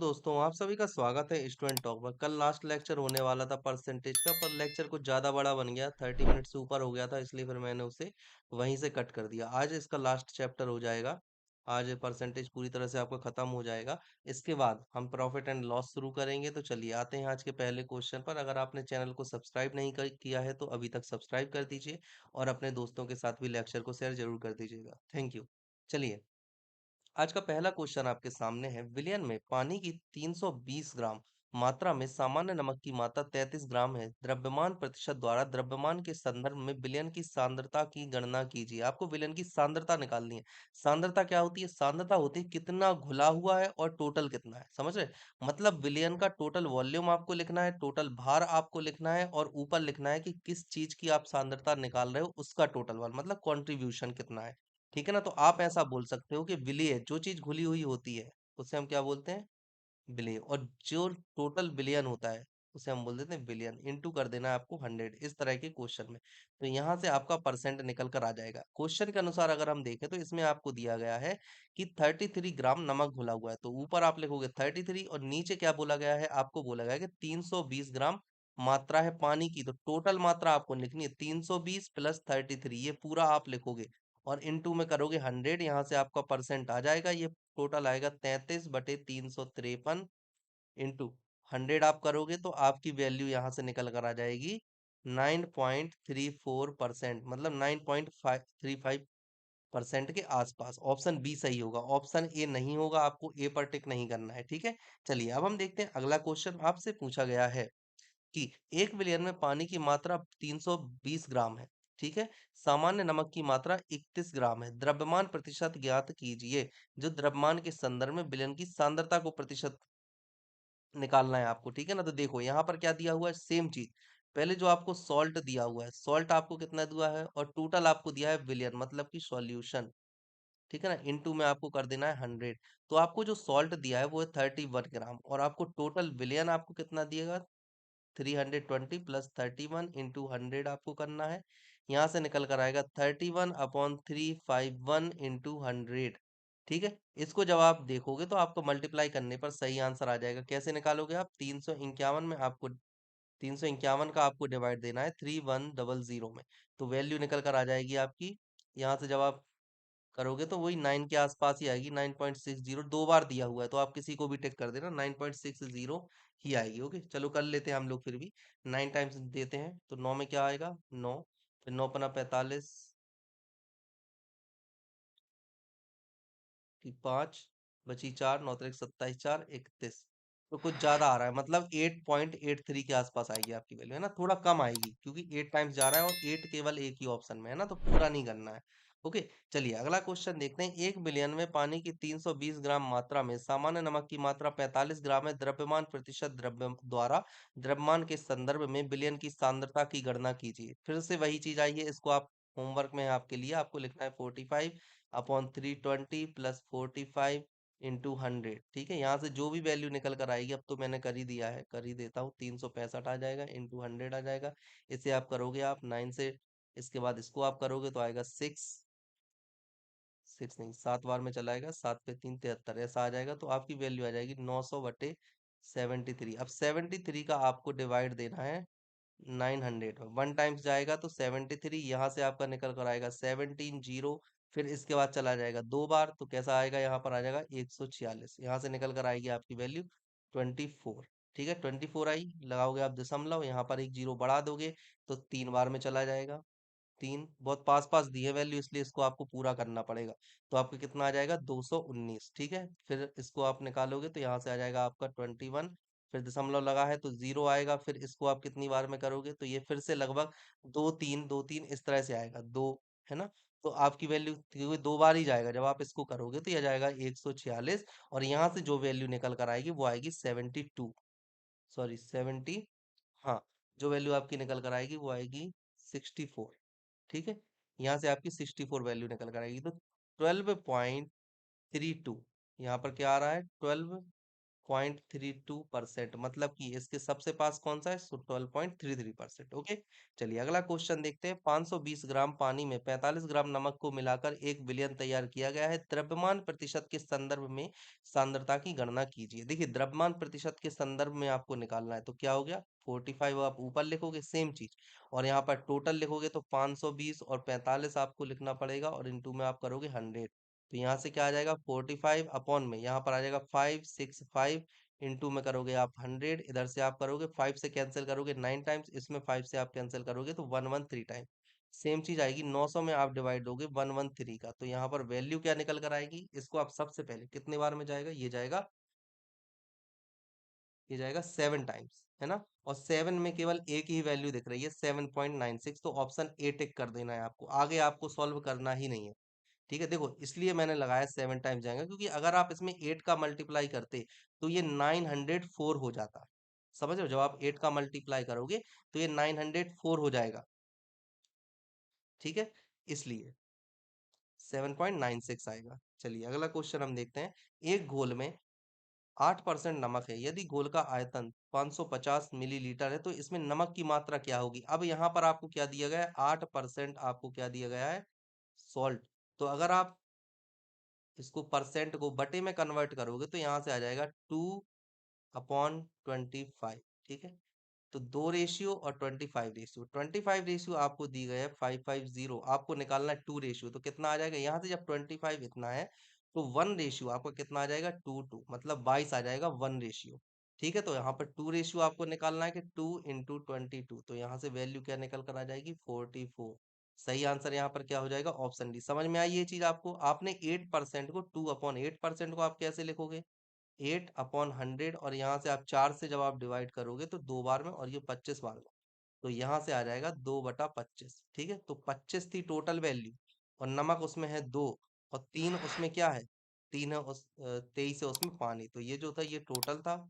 दोस्तों, आप सभी का स्वागत है स्टूडेंट टॉक में। कल लास्ट लेक्चर होने वाला था परसेंटेज का, पर लेक्चर कुछ ज़्यादा बड़ा बन गया, 30 मिनट से ऊपर हो गया था, इसलिए फिर मैंने उसे वहीं से कट कर दिया। आज इसका लास्ट चैप्टर हो जाएगा। आज परसेंटेज पूरी तरह से आपका खत्म हो जाएगा। इसके बाद हम प्रॉफिट एंड लॉस शुरू करेंगे। तो चलिए आते हैं आज के पहले क्वेश्चन पर। अगर आपने चैनल को सब्सक्राइब नहीं किया है तो अभी तक सब्सक्राइब कर दीजिए और अपने दोस्तों के साथ भी लेक्चर को शेयर जरूर कर दीजिएगा। Thank you. चलिए, आज का पहला क्वेश्चन आपके सामने है। विलयन में पानी की 320 ग्राम मात्रा में सामान्य नमक की मात्रा 33 ग्राम है। द्रव्यमान प्रतिशत द्वारा द्रव्यमान के संदर्भ में विलयन की सांद्रता की गणना कीजिए। आपको विलयन की सांद्रता निकालनी है। सांद्रता क्या होती है? सांद्रता होती है कितना घुला हुआ है और टोटल कितना है। समझ रहे? मतलब विलयन का टोटल वॉल्यूम आपको लिखना है, टोटल भार आपको लिखना है और ऊपर लिखना है कि किस चीज की आप सांद्रता निकाल रहे हो, उसका टोटल भार मतलब कॉन्ट्रीब्यूशन कितना है। ठीक है ना? तो आप ऐसा बोल सकते हो कि विलेय जो चीज घुली हुई होती है उसे हम क्या बोलते हैं? विलेय। और जो टोटल बिलियन होता है उसे हम बोल देते हैं बिलियन। इनटू कर देना है आपको 100 इस तरह के क्वेश्चन में। तो यहाँ से आपका परसेंट निकल कर आ जाएगा। क्वेश्चन के अनुसार अगर हम देखें तो इसमें आपको दिया गया है कि 33 ग्राम नमक घुला हुआ है, तो ऊपर आप लिखोगे 33 और नीचे क्या बोला गया है? आपको बोला गया है कि 320 ग्राम मात्रा है पानी की। तो टोटल मात्रा आपको लिखनी है 320 प्लस 33, ये पूरा आप लिखोगे और इनटू में करोगे 100। यहाँ से आपका परसेंट आ जाएगा, ये टोटल आएगा 33/353 इंटू 100 आप करोगे तो आपकी वैल्यू यहाँ से निकल कर आ जाएगी 9.34%, मतलब 9.35% के आसपास। ऑप्शन बी सही होगा, ऑप्शन ए नहीं होगा। आपको ए पर टिक नहीं करना है। ठीक है, चलिए अब हम देखते हैं अगला क्वेश्चन। आपसे पूछा गया है कि 1 मिलियन में पानी की मात्रा 320 ग्राम है। ठीक है, सामान्य नमक की मात्रा 31 ग्राम है। द्रव्यमान प्रतिशत ज्ञात कीजिए। जो द्रव्यमान के संदर्भ में विलयन की सांद्रता को प्रतिशत निकालना है आपको। ठीक है ना? तो देखो यहाँ पर क्या दिया हुआ है, सेम चीज। पहले जो आपको सॉल्ट दिया हुआ है, सॉल्ट आपको कितना दिया है और टोटल आपको दिया है विलियन मतलब कि सॉल्यूशन। ठीक है ना? इनटू में आपको कर देना है 100। तो आपको जो सॉल्ट दिया है वो है 31 ग्राम और आपको टोटल विलियन आपको कितना दिएगा? 320 प्लस 31 इंटू 100 आपको करना है। यहाँ से निकल कर आएगा 31/351 इंटू 100। ठीक है, इसको जब आप देखोगे तो आपको मल्टीप्लाई करने पर सही आंसर आ जाएगा। कैसे निकालोगे आप? 351 में आपको 351 का आपको डिवाइड देना है 3100 में, तो वैल्यू निकल कर आ जाएगी आपकी। यहाँ से जब आप करोगे तो वही 9 के आसपास ही आएगी, 9.60। दो बार दिया हुआ है तो आप किसी को भी टिक कर देना, 9.60 ही आएगी। ओके, चलो कर लेते हैं हम लोग फिर भी। 9 टाइम्स देते हैं तो 9 में क्या आएगा? 9, फिर 9×5 = 45 की 5 बची 4, 9×3 = 27, 4 31। तो कुछ ज्यादा आ रहा है, मतलब 8.83 के आसपास आएगी आपकी वैल्यू, है ना? थोड़ा कम आएगी क्योंकि 8 टाइम्स जा रहा है और 8 केवल एक ही ऑप्शन में है ना, तो पूरा नहीं करना है। ओके, चलिए अगला क्वेश्चन देखते हैं। 1 मिलियन में पानी की 320 ग्राम मात्रा में सामान्य नमक की मात्रा 45 ग्राम है। द्रव्यमान प्रतिशत द्रव्य द्वारा द्रव्यमान के संदर्भ में विलयन की सांद्रता की गणना कीजिए। फिर से वही चीज आई है, इसको आप होमवर्क में है आपके लिए, आपको लिखना है 45/320 प्लस 45 इंटू 100। ठीक है, यहाँ से जो भी वैल्यू निकल कर आएगी, अब तो मैंने कर ही दिया है, कर ही देता हूँ, 365 आ जाएगा इंटू 100 आ जाएगा। इसे आप करोगे आप 9 से, इसके बाद इसको आप करोगे तो आएगा 6, 6 नहीं 7 बार में चलाएगा, 7×3 = 73 ऐसा आ जाएगा। तो आपकी वैल्यू आ जाएगी 900/73। अब 73 का आपको डिवाइड देना है 900 में। 1 टाइम्स जाएगा तो 73, यहाँ से आपका निकल कर आएगा 17 0। फिर इसके बाद चला जाएगा दो बार तो कैसा आएगा? यहाँ पर आ जाएगा 146। यहाँ से निकल कर आएगी आपकी वैल्यू 24। ठीक है, 24 आई, लगाओगे आप दशमलव, यहाँ पर एक जीरो बढ़ा दोगे तो 3 बार में चला जाएगा। 3 बहुत पास पास दी है वैल्यू, इसलिए इसको आपको पूरा करना पड़ेगा। तो आपका कितना आ जाएगा? 219। ठीक है, फिर इसको आप निकालोगे तो यहाँ से आ जाएगा आपका 21। फिर दशमलव लगा है तो जीरो आएगा। फिर इसको आप कितनी बार में करोगे तो ये फिर से लगभग 2 3 इस तरह से आएगा, दो, है ना? तो आपकी वैल्यू, क्योंकि दो बार ही जाएगा, जब आप इसको करोगे तो यह जाएगा 146। और यहाँ से जो वैल्यू निकल कर आएगी वो आएगी 72, सॉरी 70, हाँ, जो वैल्यू आपकी निकल कर आएगी वो आएगी 64। ठीक है, यहाँ से आपकी 64 वैल्यू निकल कर आएगी। तो 12.32, यहाँ पर क्या आ रहा है? 12 12.32%, मतलब कि इसके सबसे पास कौन सा है? 12.33%। ओके, चलिए अगला क्वेश्चन देखते हैं। 520 ग्राम पानी में 45 ग्राम नमक को मिलाकर एक विलयन तैयार किया गया है। द्रव्यमान प्रतिशत के संदर्भ में सांद्रता की गणना कीजिए। देखिए, द्रव्यमान प्रतिशत के संदर्भ में आपको निकालना है, तो क्या हो गया? 45 आप ऊपर लिखोगे, सेम चीज, और यहाँ पर टोटल लिखोगे तो 520 और 45 आपको लिखना पड़ेगा, और इनटू में आप करोगे 100। तो यहाँ से क्या आ जाएगा? 45 अपॉन में यहाँ पर आ जाएगा 565, इंटू में करोगे आप 100, इधर से आप करोगे 5 से कैंसिल करोगे 9 टाइम्स, इसमें 5 से आप कैंसिल करोगे तो 113 टाइम। सेम चीज आएगी, 900 में आप डिवाइड दोगे 113 का, तो यहाँ पर वैल्यू क्या निकल कर आएगी? इसको आप सबसे पहले कितने बार में जाएगा? ये जाएगा 7 टाइम्स, है ना? और 7 में केवल एक ही वैल्यू दिख रही है, 7.96, तो ऑप्शन ए टिक कर देना है आपको, आगे आपको सॉल्व करना ही नहीं है। ठीक है, देखो इसलिए मैंने लगाया 7 टाइम्स जाएगा, क्योंकि अगर आप इसमें 8 का मल्टीप्लाई करते तो ये 904 हो जाता। समझ रहे हो? जब आप 8 का मल्टीप्लाई करोगे तो ये 904 हो जाएगा। ठीक है, इसलिए 7.96 आएगा। चलिए अगला क्वेश्चन हम देखते हैं। एक घोल में 8% नमक है। यदि घोल का आयतन 550 मिलीलीटर है तो इसमें नमक की मात्रा क्या होगी? अब यहाँ पर आपको क्या दिया गया है? 8% आपको क्या दिया गया है? सॉल्ट। तो अगर आप इसको परसेंट को बटे में कन्वर्ट करोगे तो यहाँ से आ जाएगा 2/25। ठीक है, तो 2 रेशियो और 25 रेशियो, 25 रेशियो आपको दी गए है 550, आपको निकालना है 2 रेशियो, तो कितना आ जाएगा? यहाँ से जब 25 इतना है तो 1 रेशियो आपका कितना आ जाएगा? 2 मतलब 22 आ जाएगा 1 रेशियो। ठीक है, तो यहाँ पर 2 रेशियो आपको निकालना है कि 2 × 22, तो यहाँ से वैल्यू क्या निकल कर आ जाएगी? 44। सही आंसर यहाँ पर क्या हो जाएगा? Option D. समझ में आई ये चीज आपको? आपने 8% को 2/8% को आप कैसे लिखोगे? 8/100, और यहाँ से आप 4 से जब आप डिवाइड करोगे तो 2 बार में, और ये 25 बार में, तो यहाँ से आ जाएगा 2/25। ठीक है, तो 25 थी टोटल वैल्यू, और नमक उसमें है 2, और 3 उसमें क्या है? 3 है उस 23 है उसमें पानी, तो ये जो था ये टोटल था।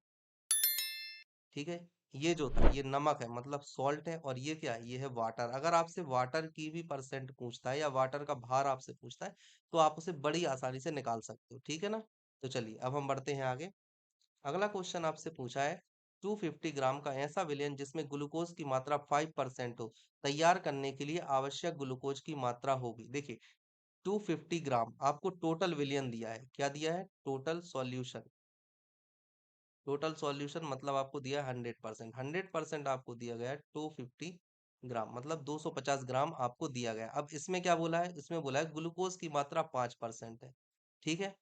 ठीक है, ये जो था ये नमक है, मतलब सॉल्ट है, और ये क्या है? ये है वाटर। अगर आपसे वाटर की भी परसेंट पूछता है या वाटर का भार आपसे पूछता है तो आप उसे बड़ी आसानी से निकाल सकते हो। ठीक है ना? तो चलिए अब हम बढ़ते हैं आगे। अगला क्वेश्चन आपसे पूछा है, 250 ग्राम का ऐसा विलयन जिसमें ग्लूकोज की मात्रा 5% हो, तैयार करने के लिए आवश्यक ग्लूकोज की मात्रा होगी। देखिए, 250 ग्राम आपको टोटल विलयन दिया है। क्या दिया है? Total solution. टोटल सॉल्यूशन मतलब आपको दिया 100%, 100% आपको दिया गया है 250 ग्राम, मतलब 250 ग्राम आपको दिया गया है। अब इसमें क्या बोला है? इसमें बोला है ग्लूकोज की मात्रा 5% है। ठीक है,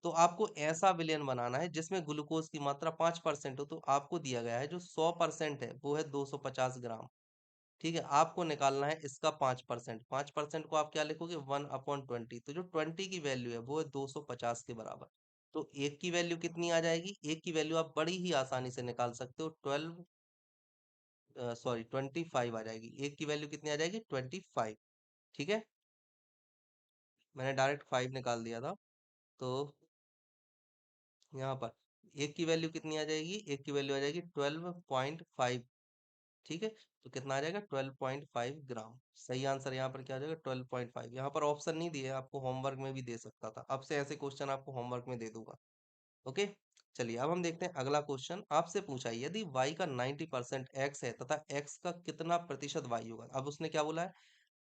तो आपको ऐसा विलयन बनाना है जिसमें ग्लूकोज की मात्रा 5% हो, तो आपको दिया गया है जो 100% है वो है 250 ग्राम। ठीक है, आपको निकालना है इसका 5%। 5% को आप क्या लिखोगे? 1/20, तो जो 20 की वैल्यू है वो है 250 के बराबर। तो एक की वैल्यू कितनी आ जाएगी? एक की वैल्यू आप बड़ी ही आसानी से निकाल सकते हो, 25 आ जाएगी। एक की वैल्यू कितनी आ जाएगी? 25। ठीक है, मैंने डायरेक्ट 5 निकाल दिया था। तो यहाँ पर एक की वैल्यू कितनी आ जाएगी? एक की वैल्यू आ जाएगी 12.5। ठीक है, तो कितना आ जाएगा? 12.5 ग्राम। सही आंसर यहाँ पर क्या आ जाएगा? 12.5। यहाँ पर ऑप्शन नहीं दिए, आपको होमवर्क में भी दे सकता था, अब से ऐसे क्वेश्चन आपको होमवर्क में दे दूंगा। ओके, चलिए अब हम देखते हैं अगला क्वेश्चन। आपसे पूछा है, यदि y का 90% x है तथा x का कितना प्रतिशत y होगा? अब उसने क्या बोला है?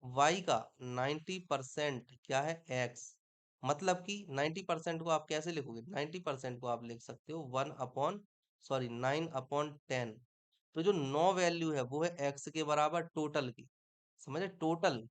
y का 90% क्या है? x, मतलब कि 90% को आप कैसे लिखोगे? 90% को आप लिख सकते हो 9/10। तो जो 9 वैल्यू है वो है x के बराबर टोटल की। समझे? टोटल,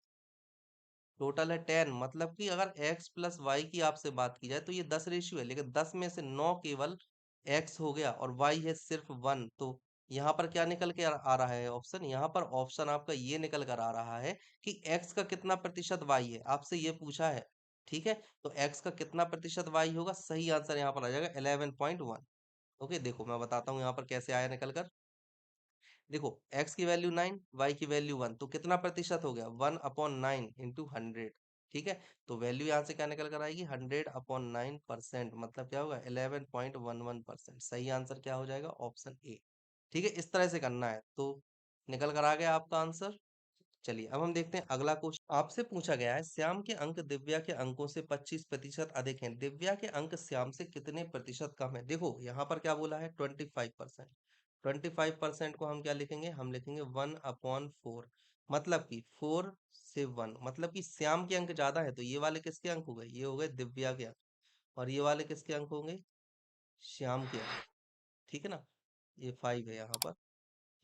टोटल है 10, मतलब कि अगर x प्लस वाई की आपसे बात की जाए तो ये 10 रेशियो है, लेकिन 10 में से 9 केवल x हो गया और y है सिर्फ 1। तो यहाँ पर क्या निकल के आ रहा है ऑप्शन? यहाँ पर ऑप्शन आपका ये निकल कर आ रहा है कि x का कितना प्रतिशत y है, आपसे ये पूछा है। ठीक है, तो x का कितना प्रतिशत y होगा? सही आंसर यहाँ पर आ जाएगा 11.1। ओके, देखो मैं बताता हूँ यहाँ पर कैसे आया निकल कर। देखो, x की वैल्यू 9, y की वैल्यू 1, तो कितना प्रतिशत हो गया? 1/9 इंटू 100। ठीक है, तो वैल्यू यहाँ से क्या निकल कर आएगी? 100/9%, मतलब क्या होगा? 11.11%। सही आंसर क्या हो जाएगा? Option A. ठीक है, इस तरह से करना है, तो निकल कर आ गया आपका आंसर। चलिए अब हम देखते हैं अगला क्वेश्चन। आपसे पूछा गया है श्याम के अंक दिव्या के अंकों से 25% अधिक हैं, दिव्या के अंक श्याम से कितने प्रतिशत कम है। देखो यहाँ पर क्या बोला है, 25%। 25% को हम क्या लिखेंगे, हम लिखेंगे 1/4। मतलब कि 4 से 1, मतलब कि श्याम के अंक ज्यादा है तो ये वाले किसके अंक हो गए, ये हो गए दिव्या के अंक। और ये वाले किसके अंक होंगे, श्याम के अंक। ठीक है ना, ये 5 है यहाँ पर,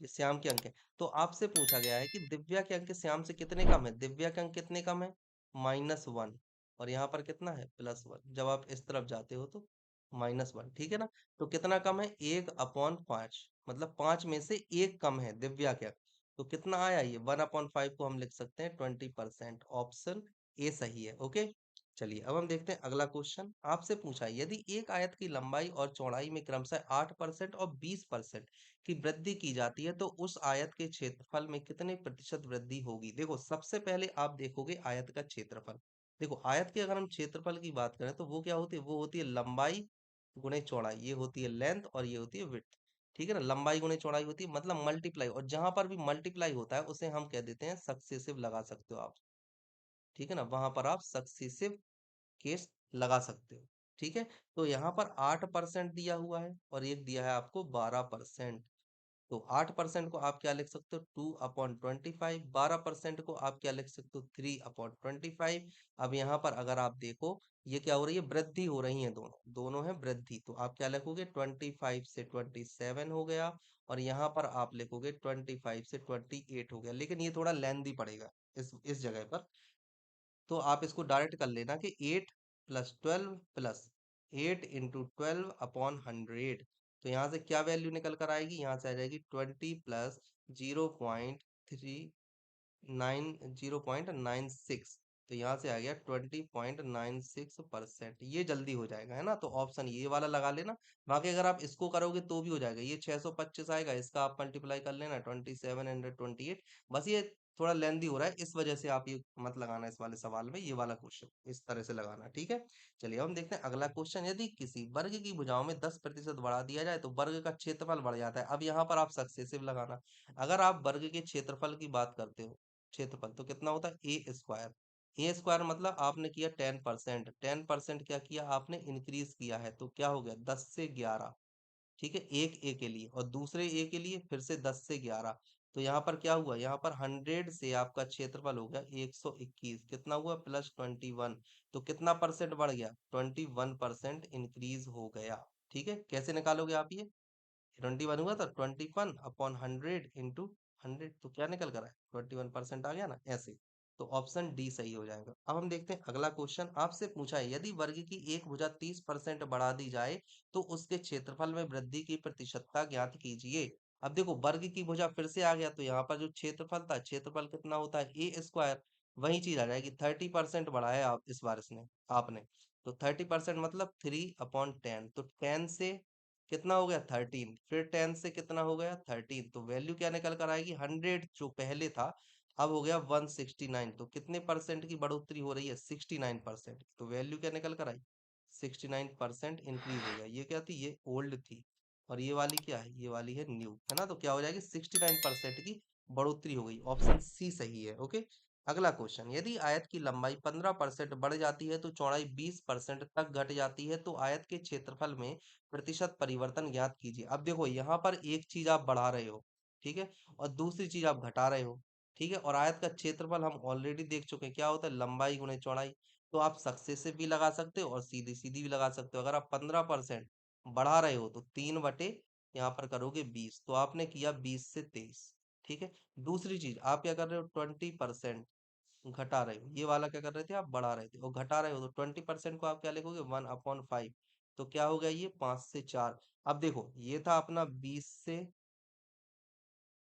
ये श्याम के अंक है। तो आपसे पूछा गया है कि दिव्या के अंक श्याम से कितने कम है, दिव्या के अंक कितने कम है, -1। और यहाँ पर कितना है, +1। जब आप इस तरफ जाते हो तो -1, ठीक है ना। तो कितना कम है, 1/5, मतलब 5 में से 1 कम है दिव्या के अंक। तो कितना आया, ये 1/5 को हम लिख सकते हैं 20%। ऑप्शन ए सही है। ओके, चलिए अब हम देखते हैं अगला क्वेश्चन। आपसे पूछा है यदि एक आयत की लंबाई और चौड़ाई में क्रमशः 8% और 20% की वृद्धि की जाती है तो उस आयत के क्षेत्रफल में कितने प्रतिशत वृद्धि होगी। देखो सबसे पहले आप देखोगे आयत का क्षेत्रफल। देखो आयत के अगर हम क्षेत्रफल की बात करें तो वो क्या होती है, वो होती है लंबाई गुणे चौड़ाई, ये होती है लेंथ और ये होती है विड्थ। ठीक है ना, लंबाई गुणे चौड़ाई होती है मतलब मल्टीप्लाई, और जहां पर भी मल्टीप्लाई होता है उसे हम कह देते हैं सक्सेसिव लगा सकते हो आप। ठीक है ना, वहां पर आप सक्सेसिव केस लगा सकते हो। ठीक है, तो यहाँ पर 8% दिया हुआ है और एक दिया है आपको 12%। तो 8% को आप क्या लिख सकते हो, 2/25। 12% को आप क्या लिख सकते हो, 3/25। अब यहाँ पर अगर आप देखो ये क्या हो रही है, वृद्धि हो रही है, दोनों दोनों है वृद्धि, तो आप क्या लिखोगे, 25 से 27 हो गया। और यहाँ पर आप लिखोगे 25 से 28 हो गया, लेकिन ये थोड़ा लेंदी पड़ेगा इस जगह पर। तो आप इसको डायरेक्ट कर लेना कि 8 + 12 + 8 × 12/100। तो यहाँ से क्या वैल्यू निकल कर आएगी, यहाँ से आ जाएगी 20 + 0.96। तो यहाँ से आ गया 20.96%। ये जल्दी हो जाएगा, है ना। तो ऑप्शन ये वाला लगा लेना। बाकी अगर आप इसको करोगे तो भी हो जाएगा, ये 625 आएगा, इसका आप मल्टीप्लाई कर लेना 2728। बस ये थोड़ा लेंदी हो रहा है, इस वजह से आप ये मत लगाना इस वाले सवाल में, ये वाला क्वेश्चन इस तरह से लगाना, ठीक है। चलिए हम देखते हैं अगला क्वेश्चन। यदि किसी वर्ग की भुजाओं में 10% बढ़ा दिया जाए तो वर्ग का क्षेत्रफल बढ़ जाता है। अब यहाँ पर आप सक्सेसिव लगाना। अगर आप वर्ग के क्षेत्रफल की बात करते हो, क्षेत्रफल तो कितना होता है, A²। A² मतलब आपने किया 10%, 10% क्या किया आपने, इंक्रीज किया है, तो क्या हो गया 10 से 11। ठीक है, एक ए के लिए, और दूसरे ए के लिए फिर से 10 से 11। तो यहाँ पर क्या हुआ, यहाँ पर 100 से आपका क्षेत्रफल हो गया 121, कितना हुआ, +21। तो कितना परसेंट बढ़ गया, 21% इंक्रीज हो गया। ठीक है, कैसे निकालोगे आप ये, 21 हुआ था, 21/100 × 100, तो क्या निकल कर आया, 21% आ गया ना, ऐसे। तो ऑप्शन डी सही हो जाएगा। अब हम देखते हैं अगला क्वेश्चन। आपसे पूछा है यदि वर्ग की एक भुजा 30% बढ़ा दी जाए तो उसके क्षेत्रफल में वृद्धि की प्रतिशतता ज्ञात कीजिए। अब देखो वर्ग की भुजा फिर से आ गया, तो यहाँ पर जो क्षेत्रफल था, क्षेत्रफल कितना होता है, A²। वही चीज आ जाएगी, 30% बढ़ाया आप इस बार इसने, आपने। तो 30% मतलब 3/10, तो 10 से कितना हो गया, 13, फिर 10 से कितना हो गया, 13। तो वैल्यू क्या निकल कर आएगी, 100 जो पहले था अब हो गया 169। तो कितने परसेंट की बढ़ोतरी हो रही है, 69%। तो वैल्यू क्या निकल कर आई, 69% इंक्रीज हो गया। ये क्या थी, ये ओल्ड थी, और ये वाली क्या है, ये वाली है न्यू, है ना। तो क्या हो जाएगी, 69% की बढ़ोतरी हो गई। ऑप्शन सी सही है। ओके, अगला क्वेश्चन। यदि आयत की लंबाई 15% बढ़ जाती है तो चौड़ाई 20% तक घट जाती है तो आयत के क्षेत्रफल में प्रतिशत परिवर्तन ज्ञात कीजिए। अब देखो यहाँ पर एक चीज आप बढ़ा रहे हो, ठीक है, और दूसरी चीज आप घटा रहे हो। ठीक है, और आयत का क्षेत्रफल हम ऑलरेडी देख चुके हैं क्या होता है, लंबाई गुणे चौड़ाई। तो आप सक्सेसिव भी लगा सकते हो और सीधी सीधी भी लगा सकते हो। अगर आप 15% बढ़ा रहे हो तो 3 बटे यहाँ पर करोगे 20, तो आपने किया 20 से 23। ठीक है, दूसरी चीज आप क्या कर रहे हो, 20% घटा रहे हो, ये वाला क्या कर रहे थे, आप बढ़ा रहे थे, और घटा रहे हो तो 20% को आप क्या लिखोगे, 1/5। तो क्या हो गया, ये 5 से 4। अब देखो ये था अपना 20 से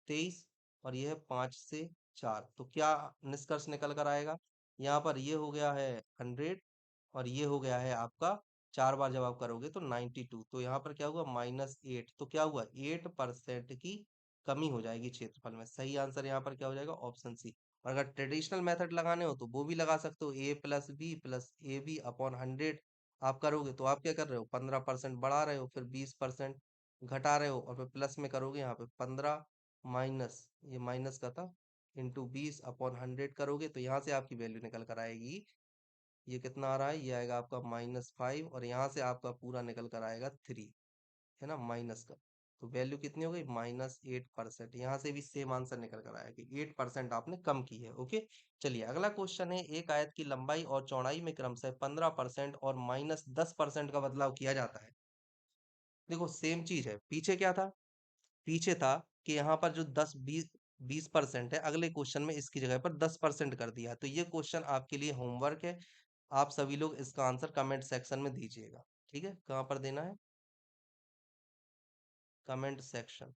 23, और ये है 5 से 4। तो क्या निष्कर्ष निकल कर आएगा, यहाँ पर ये हो गया है 100, और ये हो गया है आपका, 4 बार जब आप करोगे तो 92। तो यहाँ पर क्या हुआ, -8। तो क्या हुआ, 8% की कमी हो जाएगी क्षेत्रफल में। सही आंसर यहाँ पर क्या हो जाएगा, ऑप्शन सी। और अगर ट्रेडिशनल मेथड लगाने हो तो वो भी लगा सकते हो, A + B + AB/100। आप करोगे तो आप क्या कर रहे हो, 15% बढ़ा रहे हो, फिर 20% घटा रहे हो, और फिर प्लस में करोगे यहाँ पे 15 माइनस, ये माइनस का था, इंटू 20/100 करोगे तो यहाँ से आपकी वैल्यू निकल कर आएगी, ये कितना आ रहा है, ये आएगा आपका -5, और यहाँ से आपका पूरा निकल कर आएगा 3, है ना, माइनस का। तो वैल्यू कितनी हो गई, -8%। यहाँ से भी सेम आंसर निकल कर आया कि 8% आपने कम की है। ओके, चलिए अगला क्वेश्चन है, एक आयत की लंबाई और चौड़ाई में क्रमशः 15% और -10% का बदलाव किया जाता है। देखो सेम चीज है, पीछे क्या था, पीछे था कि यहाँ पर जो 10 20 20% है, अगले क्वेश्चन में इसकी जगह पर 10% कर दिया। तो ये क्वेश्चन आपके लिए होमवर्क है, आप सभी लोग इसका आंसर कमेंट सेक्शन में दीजिएगा। ठीक है, कहाँ पर देना है, कमेंट सेक्शन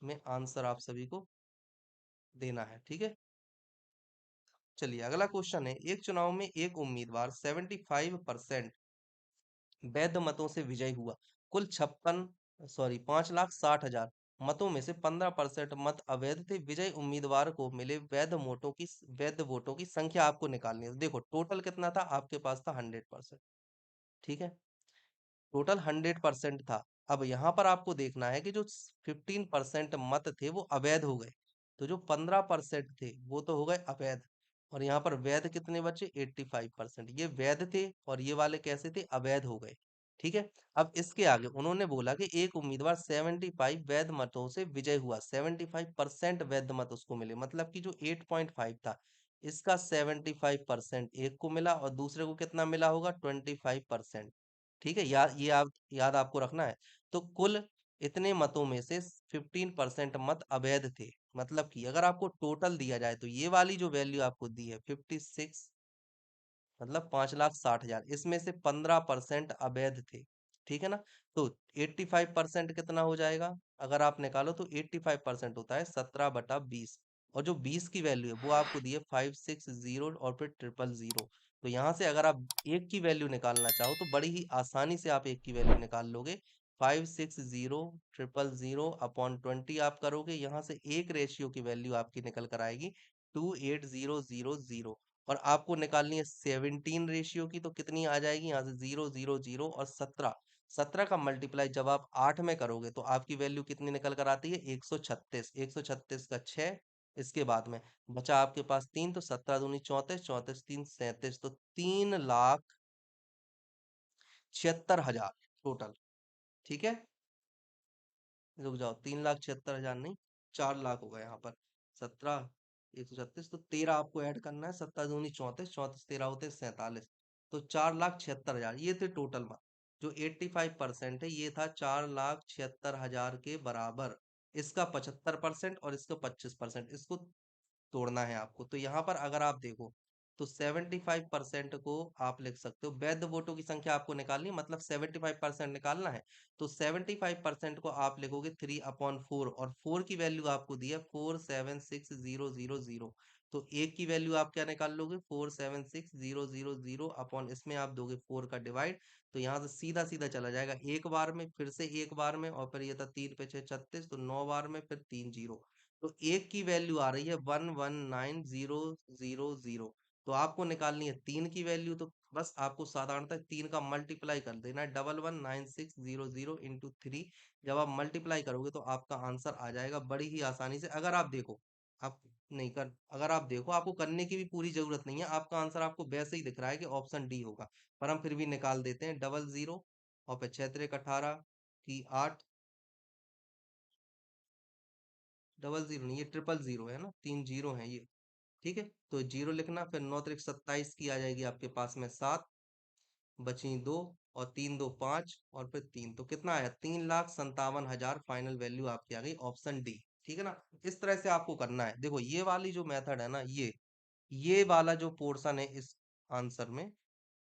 में आंसर आप सभी को देना है। ठीक है, चलिए अगला क्वेश्चन है, एक चुनाव में एक उम्मीदवार 75% वैध मतों से विजयी हुआ। कुल 5,60,000 मतों में से 15% मत अवैध थे। विजयी उम्मीदवार को मिले वैध वोटों की संख्या आपको निकालनी है। देखो टोटल कितना था, आपके पास था 100%। ठीक है, टोटल 100% था। अब यहाँ पर आपको देखना है कि जो 15% मत थे वो अवैध हो गए, तो जो 15% थे वो तो हो गए अवैध, और यहाँ पर वैध कितने बचे, 85%। ये वैध थे और ये वाले कैसे थे, अवैध हो गए। ठीक है, अब इसके आगे उन्होंने बोला कि एक उम्मीदवार 75 वैध मतों से विजय हुआ, 75% वैध मत उसको मिले, मतलब कि जो 8.5 था, इसका 75% एक को मिला और दूसरे को कितना मिला होगा, 25%। ठीक है, याद आपको रखना है। तो कुल इतने मतों में से 15% मत अवैध थे, मतलब कि अगर आपको टोटल दिया जाए तो ये वाली जो वैल्यू आपको दी है 56, मतलब 5,60,000, इसमें से 15% अवैध थे। ठीक है ना, तो 85% कितना हो जाएगा, अगर आप निकालो तो 85% होता है 17/20, और जो 20 की वैल्यू है वो आपको दी है 560 और फिर 000। तो यहाँ से अगर आप एक की वैल्यू निकालना चाहो तो बड़ी ही आसानी से आप एक की वैल्यू निकाल लोगे। 560 000/20 आप करोगे, यहाँ से एक रेशियो की वैल्यू आपकी निकल कर आएगी 28000। और आपको निकालनी है 17 रेशियो की, तो कितनी आ जाएगी, यहाँ से 000 और 17, 17 का मल्टीप्लाई जब आप 8 में करोगे तो आपकी वैल्यू कितनी निकल कर आती है, 136, 136 का 6, इसके बाद में बचा आपके पास 3, तो 17 दूनी 34, 34 3 37, तो 3,76,000 टोटल। ठीक है, रुक जाओ, 3,76,000 नहीं, 4 लाख होगा यहाँ पर। 17, 136, तो 13 आपको ऐड करना है, 17 दूनी 34, 34 13 होते 47, तो 4,76,000 ये थे टोटल मत। जो 85% है ये था 4,76,000 के बराबर, इसका 75% और इसका 25%, इसको तोड़ना है आपको। तो यहाँ पर अगर आप देखो तो 75% को आप लिख सकते हो, वैध वोटों की संख्या आपको निकालनी है, मतलब 75% निकालना है। तो 75% को आप लिखोगे 3/4, और 4 की वैल्यू आपको दी है 476,000। तो एक की वैल्यू आप क्या निकाल लोगे, 476,000 अपॉन इसमें आप दोगे 4 का डिवाइड। तो यहाँ से सीधा सीधा चला जाएगा, एक बार में, फिर से एक बार में, और फिर ये था 3 पे 6 36, तो 9 बार में, फिर 3 जीरो। तो एक की वैल्यू आ रही है 119,000। तो आपको निकालनी है 3 की वैल्यू, तो बस आपको साधारणतः 3 का मल्टीप्लाई कर देना है, 11,9,600 इंटू 3। जब आप मल्टीप्लाई करोगे तो आपका आंसर आ जाएगा बड़ी ही आसानी से। अगर आप देखो, आप नहीं कर अगर आप देखो, आपको करने की भी पूरी जरूरत नहीं है, आपका आंसर आपको वैसे ही दिख रहा है कि ऑप्शन डी होगा, पर हम फिर भी निकाल देते हैं। 00 और फिर 6 3 18 की 8, 00 नहीं, ये 000 है ना, 3 जीरो है ये। ठीक है, तो जीरो लिखना, फिर 9 3 27 की आ जाएगी आपके पास में 7, बची 2, और 3 2 5, और फिर 3, तो कितना आया, 3,57,000 फाइनल वैल्यू आपकी आ गई, ऑप्शन डी। ठीक है ना, इस तरह से आपको करना है। देखो ये वाली जो मेथड है ना, ये वाला जो पोर्शन है इस आंसर में,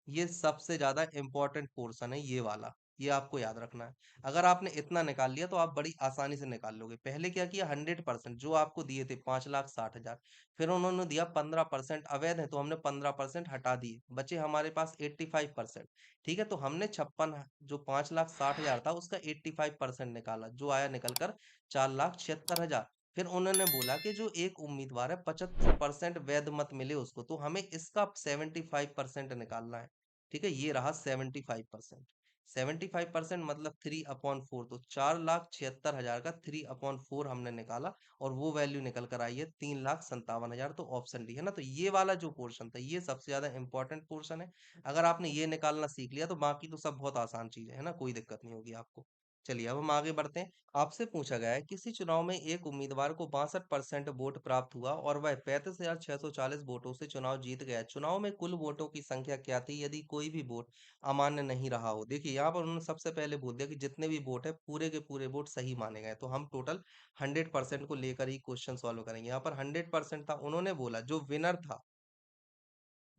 ये सबसे ज्यादा इंपॉर्टेंट पोर्शन है, ये वाला, ये आपको याद रखना है। अगर आपने इतना निकाल लिया तो आप बड़ी आसानी से निकाल लोगे। पहले क्या किया, 100% जो आपको दिए थे 5,60,000, फिर उन्होंने दिया 15% अवैध है, तो हमने 15% हटा दिए, बचे हमारे पास 85%। ठीक है, तो हमने 56, जो 5,60,000 था उसका 85% निकाला, जो आया निकल कर 4,76,000। फिर उन्होंने बोला कि जो एक उम्मीदवार है 75% वैध मत मिले उसको, तो हमें इसका 75% निकालना है। ठीक है, ये रहा 75%। 75% मतलब 3/4, तो 4,76,000 का 3/4 हमने निकाला और वो वैल्यू निकल कर आई है 3,57,000। तो ऑप्शन डी है ना। तो ये वाला जो पोर्शन था ये सबसे ज्यादा इंपॉर्टेंट पोर्शन है। अगर आपने ये निकालना सीख लिया तो बाकी तो सब बहुत आसान चीज है ना, कोई दिक्कत नहीं होगी आपको। चलिए अब हम आगे बढ़ते हैं। आपसे पूछा गया है किसी चुनाव में एक उम्मीदवार को 62% वोट प्राप्त हुआ और वह 35,640 वोटों से चुनाव जीत गया। चुनाव में कुल वोटों की संख्या क्या थी यदि कोई भी वोट अमान्य नहीं रहा हो। देखिए यहाँ पर उन्होंने सबसे पहले बोल दिया कि जितने भी वोट है पूरे के पूरे वोट सही माने गए, तो हम टोटल 100% को लेकर ही क्वेश्चन सॉल्व करेंगे। यहाँ पर 100% था, उन्होंने बोला जो विनर था,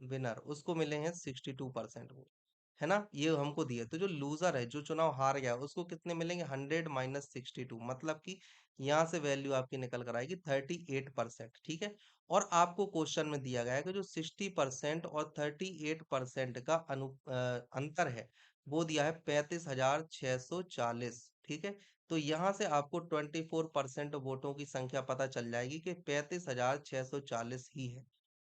विनर उसको मिले हैं 62% वोट, है ना, ये हमको दिए। तो जो लूजर है, जो चुनाव हार गया, उसको कितने मिलेंगे? 100 - 62, मतलब कि यहाँ से वैल्यू आपकी निकल कर आएगी 38%। ठीक है। और आपको क्वेश्चन में दिया गया है कि जो 60% और 38% का अंतर है, वो दिया है 35,640। ठीक है। तो यहाँ से आपको 24% वोटों की संख्या पता चल जाएगी कि 35,640 ही है।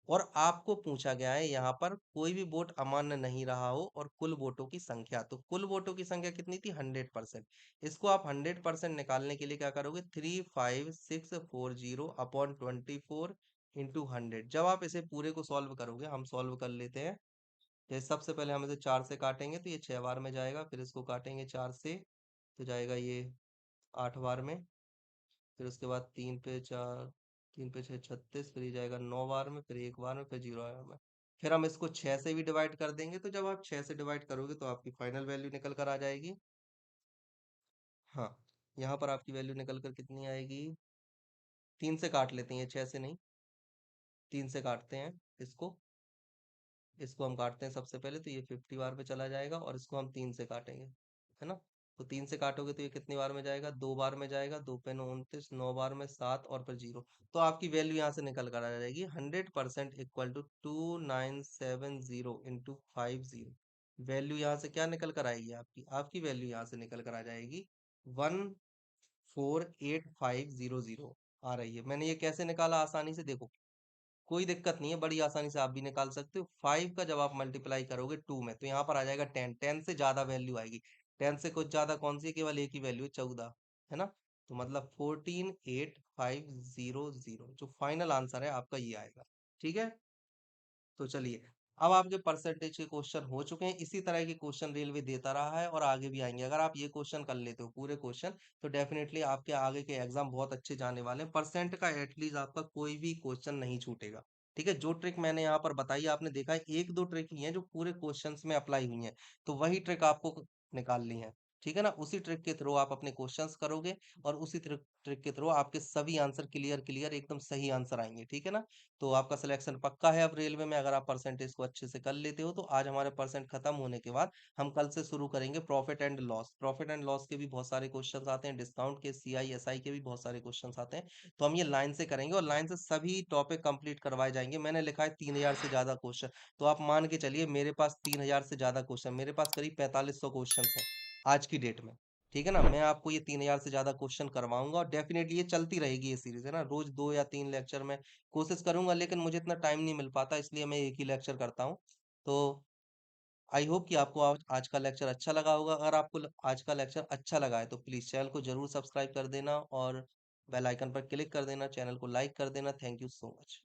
और आपको पूछा गया है यहाँ पर कोई भी वोट अमान्य नहीं रहा हो और कुल वोटों की संख्या, तो कुल वोटों की संख्या कितनी थी? 100%। इसको आप 100% निकालने के लिए क्या करोगे? 35640 अपॉन 24 × 100। जब आप इसे पूरे को सॉल्व करोगे, हम सॉल्व कर लेते हैं। जैसे सबसे पहले हम इसे 4 से काटेंगे तो ये 6 बार में जाएगा, फिर इसको काटेंगे 4 से तो जाएगा ये 8 बार में, फिर उसके बाद 3 पे 4, 3 पे 6 36, फिर ये जाएगा 9 बार में, फिर 1 बार में, फिर 0 बार में। फिर हम इसको 6 से भी डिवाइड कर देंगे, तो जब आप 6 से डिवाइड करोगे तो आपकी फाइनल वैल्यू निकल कर आ जाएगी। हाँ, यहाँ पर आपकी वैल्यू निकल कर कितनी आएगी? 3 से काट लेते हैं, ये 6 से नहीं, 3 से काटते हैं इसको। इसको हम काटते हैं सबसे पहले, तो ये 50 बार पे चला जाएगा और इसको हम 3 से काटेंगे, है ना। तो 3 से काटोगे तो ये कितनी बार में जाएगा? 2 बार में जाएगा। 2 पे 9 29, 9 बार में 7 और फिर 0। तो आपकी वैल्यू यहाँ से निकल कर आ जाएगी 100% इक्वल टू 2970 × 50। वैल्यू यहाँ से क्या निकल कर आएगी? आपकी आपकी वैल्यू यहाँ से निकल कर आ जाएगी 148500 आ रही है। मैंने ये कैसे निकाला? आसानी से देखो, कोई दिक्कत नहीं है, बड़ी आसानी से आप भी निकाल सकते हो। 5 का जब आप मल्टीप्लाई करोगे 2 में तो यहाँ पर आ जाएगा 10। 10 से ज्यादा वैल्यू आएगी। 10 से कुछ ज्यादा कौन सी है? केवल एक ही वैल्यू है, 14, है ना। तो मतलब 148500, जो फाइनल आंसर है आपका ये आएगा। ठीक है। तो चलिए, अब आपके परसेंटेज के क्वेश्चन हो चुके हैं। इसी तरह के क्वेश्चन रेलवे देता रहा है और आगे भी आएंगे। अगर आप ये क्वेश्चन कर लेते हो पूरे क्वेश्चन, तो डेफिनेटली आपके आगे के एग्जाम बहुत अच्छे जाने वाले हैं। परसेंट का एटलीस्ट आपका कोई भी क्वेश्चन नहीं छूटेगा। ठीक है। जो ट्रिक मैंने यहाँ पर बताई, आपने देखा है एक दो ट्रिक ही है जो पूरे क्वेश्चंस में अप्लाई हुई है, तो वही ट्रिक आपको निकालनी है। ठीक है ना। उसी ट्रिक के थ्रू आप अपने क्वेश्चंस करोगे और उसी ट्रिक ट्रिक के थ्रू आपके सभी आंसर क्लियर क्लियर एकदम सही आंसर आएंगे। ठीक है ना। तो आपका सिलेक्शन पक्का है अब रेलवे में, अगर आप परसेंटेज को अच्छे से कर लेते हो तो। आज हमारे परसेंट खत्म होने के बाद हम कल से शुरू करेंगे profit and loss. Profit and loss के भी बहुत सारे क्वेश्चंस आते हैं, डिस्काउंट के, सीआई एसआई के भी बहुत सारे क्वेश्चंस आते हैं। तो हम ये लाइन से करेंगे और लाइन से सभी टॉपिक कंप्लीट करवाए जाएंगे। मैंने लिखा है 3,000 से ज्यादा क्वेश्चन, तो आप मान के चलिए मेरे पास 3,000 से ज्यादा क्वेश्चन, मेरे पास करीब 4500 क्वेश्चन है आज की डेट में। ठीक है ना। मैं आपको ये 3,000 से ज्यादा क्वेश्चन करवाऊंगा और डेफिनेटली ये चलती रहेगी ये सीरीज, है ना। रोज 2 या 3 लेक्चर में कोशिश करूंगा, लेकिन मुझे इतना टाइम नहीं मिल पाता, इसलिए मैं एक ही लेक्चर करता हूँ। तो आई होप कि आपको आज का लेक्चर अच्छा लगा होगा। अगर आपको आज का लेक्चर अच्छा लगा है तो प्लीज चैनल को जरूर सब्सक्राइब कर देना और बेल आइकन पर क्लिक कर देना, चैनल को लाइक कर देना। Thank you so much.